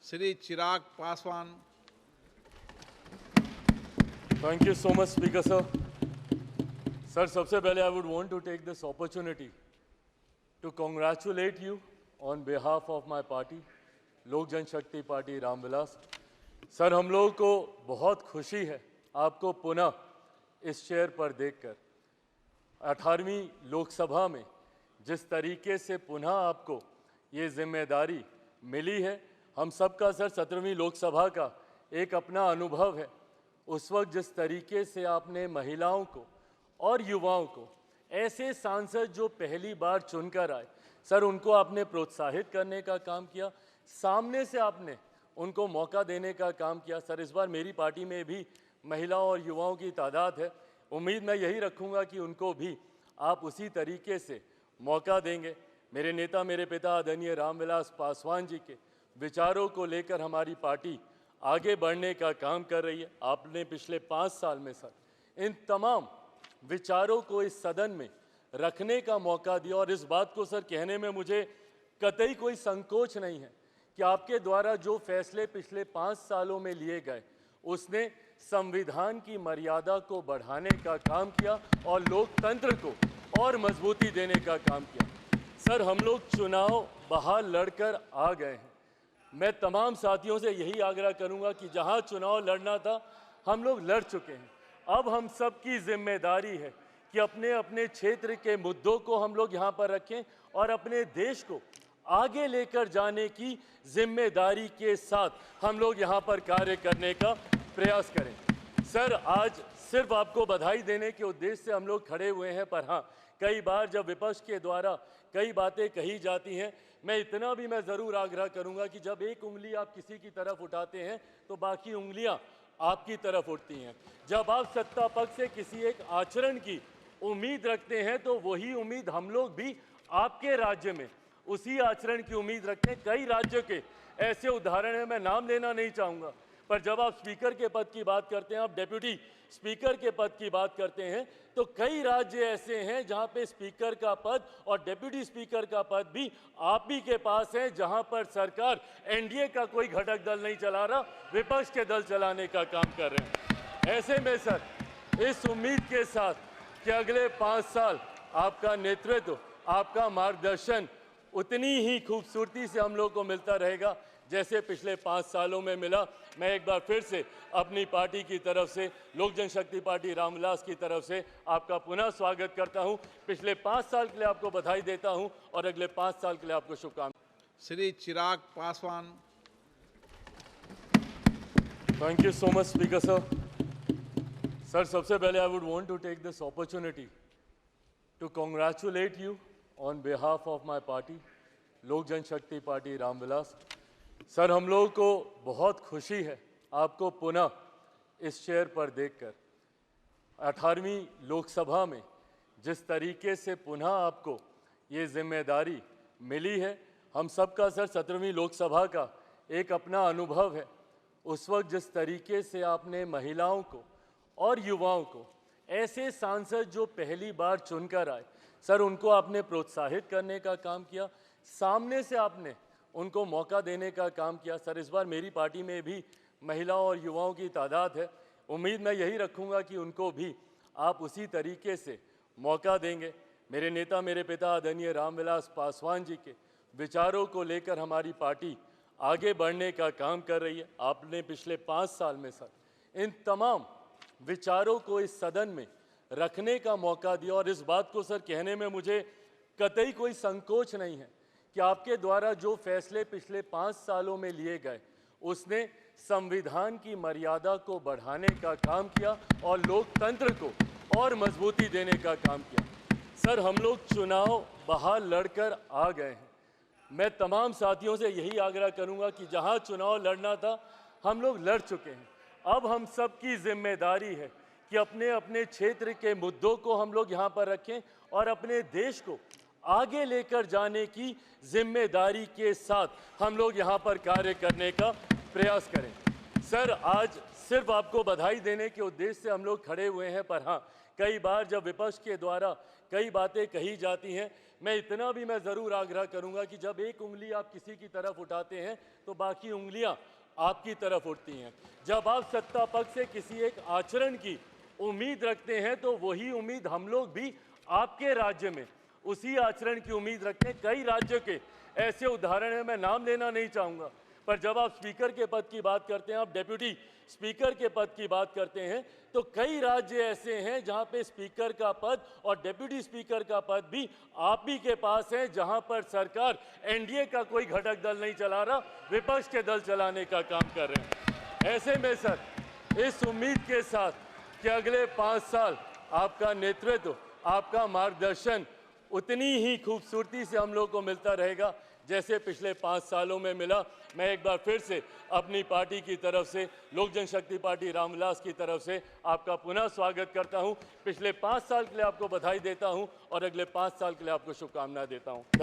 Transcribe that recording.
Shri Chirag Paswan. Thank you so much, Speaker sir. Sir, सबसे पहले I would want to take this opportunity to congratulate you on behalf of my party, लोक Janshakti party Ramvilas. Sir, हम लोगों को बहुत खुशी है आपको पुनः इस चेयर पर देखकर। 18वीं लोकसभा में जिस तरीके से पुनः आपको ये जिम्मेदारी मिली है, हम सबका सर 17वीं लोकसभा का एक अपना अनुभव है। उस वक्त जिस तरीके से आपने महिलाओं को और युवाओं को, ऐसे सांसद जो पहली बार चुनकर आए, सर उनको आपने प्रोत्साहित करने का काम किया, सामने से आपने उनको मौका देने का काम किया। सर, इस बार मेरी पार्टी में भी महिलाओं और युवाओं की तादाद है। उम्मीद मैं यही रखूंगा कि उनको भी आप उसी तरीके से मौका देंगे। मेरे नेता, मेरे पिता आदरणीय रामविलास पासवान जी के विचारों को लेकर हमारी पार्टी आगे बढ़ने का काम कर रही है। आपने पिछले 5 साल में सर इन तमाम विचारों को इस सदन में रखने का मौका दिया, और इस बात को सर कहने में मुझे कतई कोई संकोच नहीं है कि आपके द्वारा जो फैसले पिछले 5 सालों में लिए गए, उसने संविधान की मर्यादा को बढ़ाने का काम किया और लोकतंत्र को और मजबूती देने का काम किया। सर, हम लोग चुनाव बाहर लड़कर आ गए हैं। मैं तमाम साथियों से यही आग्रह करूंगा कि जहां चुनाव लड़ना था, हम लोग लड़ चुके हैं। अब हम सब की जिम्मेदारी है कि अपने अपने क्षेत्र के मुद्दों को हम लोग यहाँ पर रखें और अपने देश को आगे लेकर जाने की जिम्मेदारी के साथ हम लोग यहाँ पर कार्य करने का प्रयास करें। सर, आज सिर्फ आपको बधाई देने के उद्देश्य से हम लोग खड़े हुए हैं, पर हाँ, कई बार जब विपक्ष के द्वारा कई बातें कही जाती हैं, मैं इतना भी मैं ज़रूर आग्रह करूंगा कि जब एक उंगली आप किसी की तरफ उठाते हैं तो बाकी उंगलियां आपकी तरफ उठती हैं। जब आप सत्ता पक्ष से किसी एक आचरण की उम्मीद रखते हैं तो वही उम्मीद हम लोग भी आपके राज्य में उसी आचरण की उम्मीद रखते हैं। कई राज्यों के ऐसे उदाहरण हैं, मैं नाम लेना नहीं चाहूँगा, पर जब आप स्पीकर के पद की बात करते हैं, आप डेप्यूटी स्पीकर के पद की बात करते हैं, तो कई राज्य ऐसे हैं जहां पे स्पीकर का पद और डेप्यूटी स्पीकर का पद भी आप ही के पास है, जहां पर सरकार एनडीए का कोई घटक दल नहीं चला रहा, विपक्ष के दल चलाने का काम कर रहे हैं। ऐसे में सर, इस उम्मीद के साथ कि अगले 5 साल आपका नेतृत्व, आपका मार्गदर्शन उतनी ही खूबसूरती से हम लोग को मिलता रहेगा जैसे पिछले 5 सालों में मिला। मैं एक बार फिर से अपनी पार्टी की तरफ से, लोक जनशक्ति पार्टी रामविलास की तरफ से आपका पुनः स्वागत करता हूं। पिछले 5 साल के लिए आपको बधाई देता हूं और अगले 5 साल के लिए आपको शुभकामनाएं। Shri Chirag Paswan. Thank you so much, speaker sir. Sir, सबसे पहले I would want to take this opportunity to congratulate you on behalf of my party, Lok Janshakti party Ramvilas. Sir, हम लोगों को बहुत खुशी है आपको पुनः इस चेयर पर देखकर। 18वीं लोकसभा में जिस तरीके से पुनः आपको ये जिम्मेदारी मिली है, हम सबका सर 17वीं लोकसभा का एक अपना अनुभव है। उस वक्त जिस तरीके से आपने महिलाओं को और युवाओं को, ऐसे सांसद जो पहली बार चुनकर आए, सर उनको आपने प्रोत्साहित करने का काम किया, सामने से आपने उनको मौका देने का काम किया। सर, इस बार मेरी पार्टी में भी महिलाओं और युवाओं की तादाद है। उम्मीद मैं यही रखूंगा कि उनको भी आप उसी तरीके से मौका देंगे। मेरे नेता, मेरे पिता आदरणीय रामविलास पासवान जी के विचारों को लेकर हमारी पार्टी आगे बढ़ने का काम कर रही है। आपने पिछले 5 साल में सर इन तमाम विचारों को इस सदन में रखने का मौका दिया, और इस बात को सर कहने में मुझे कतई कोई संकोच नहीं है कि आपके द्वारा जो फैसले पिछले 5 सालों में लिए गए, उसने संविधान की मर्यादा को बढ़ाने का काम किया और लोकतंत्र को और मजबूती देने का काम किया। सर, हम लोग चुनाव बाहर लड़कर आ गए हैं। मैं तमाम साथियों से यही आग्रह करूंगा कि जहां चुनाव लड़ना था, हम लोग लड़ चुके हैं। अब हम सब की जिम्मेदारी है कि अपने अपने क्षेत्र के मुद्दों को हम लोग यहाँ पर रखें और अपने देश को आगे लेकर जाने की जिम्मेदारी के साथ हम लोग यहाँ पर कार्य करने का प्रयास करें। सर, आज सिर्फ आपको बधाई देने के उद्देश्य से हम लोग खड़े हुए हैं, पर हाँ, कई बार जब विपक्ष के द्वारा कई बातें कही जाती हैं, मैं इतना भी मैं ज़रूर आग्रह करूंगा कि जब एक उंगली आप किसी की तरफ उठाते हैं तो बाकी उंगलियां आपकी तरफ उठती हैं। जब आप सत्ता पक्ष से किसी एक आचरण की उम्मीद रखते हैं तो वही उम्मीद हम लोग भी आपके राज्य में उसी आचरण की उम्मीद रखते हैं। कई राज्यों के ऐसे उदाहरण हैं, मैं नाम लेना नहीं चाहूँगा, पर जब आप स्पीकर के पद की बात करते हैं, आप डेप्यूटी स्पीकर के पद की बात करते हैं, तो कई राज्य ऐसे हैं जहां पे स्पीकर का पद और डेप्यूटी स्पीकर का पद भी आप ही के पास है, जहां पर सरकार एनडीए का कोई घटक दल नहीं चला रहा, विपक्ष के दल चलाने का काम कर रहे हैं। ऐसे में सर, इस उम्मीद के साथ कि अगले 5 साल आपका नेतृत्व, आपका मार्गदर्शन उतनी ही खूबसूरती से हम लोग को मिलता रहेगा जैसे पिछले 5 सालों में मिला। मैं एक बार फिर से अपनी पार्टी की तरफ से, लोक जनशक्ति पार्टी रामविलास की तरफ से आपका पुनः स्वागत करता हूं। पिछले 5 साल के लिए आपको बधाई देता हूं और अगले 5 साल के लिए आपको शुभकामनाएं देता हूं।